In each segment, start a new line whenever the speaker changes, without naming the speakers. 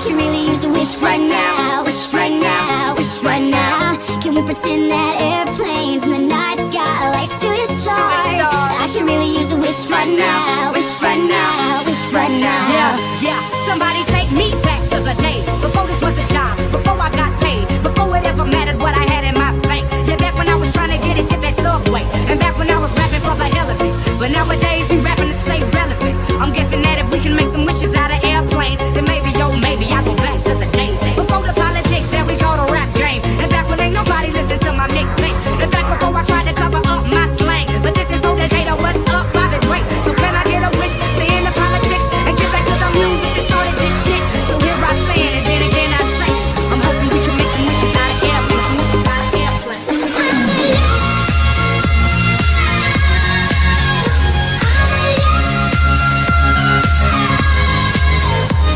can really use a wish right now. Wish right now, wish right now. Can we pretend that airplanes in the night sky like shooting stars? I can really use a wish right now. Wish right now, wish right now.
Yeah, somebody take me back to the days before this was a job, before I got paid, before it ever mattered what I had in my bank. Yeah, back when I was trying to get it hit that subway, and back when I was rapping for the hell of it. But nowadays we rapping to stay relevant. I'm guessing that if we can make some wishes out of airplanes, then maybe, oh maybe I go back to the days before the politics that we call the rap game, and back when ain't nobody listened to my mixtape, and back before I tried to cover up my slang. But this is so the data, what's up, Bobby Drake. So can I get a wish to end the politics and get back to the music that started this shit? So here I stand, and then again I say, I'm hoping we can make some wishes out of airplanes, wishes out of airplanes.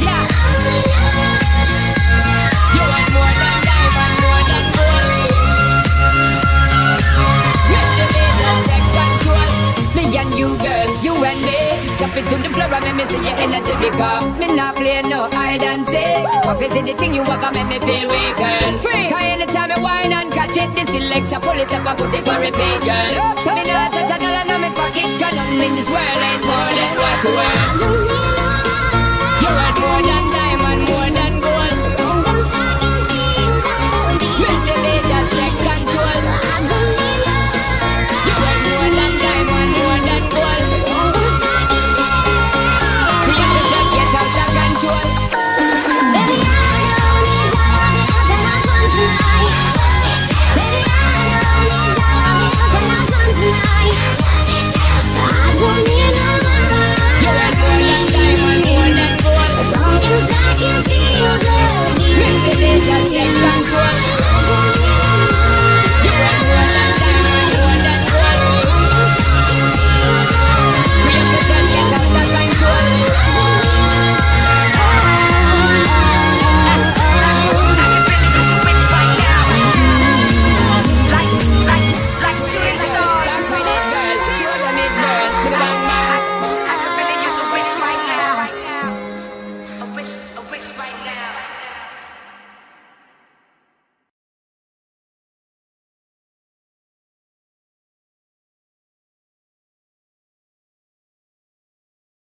Yeah.
You want more than diamond, more than gold. Make the leaders take control. Me and you, girl, you and me. Jump into the floor and make me see your energy because me not play no hide and seek. What is anything you want to make me feel weak, girl? Free. Cause anytime I whine and catch it, the selector pull it up and put it for repeat, girl. Me not touch a dollar in my pocket, cause nothing in this world ain't more than what you want. You want more than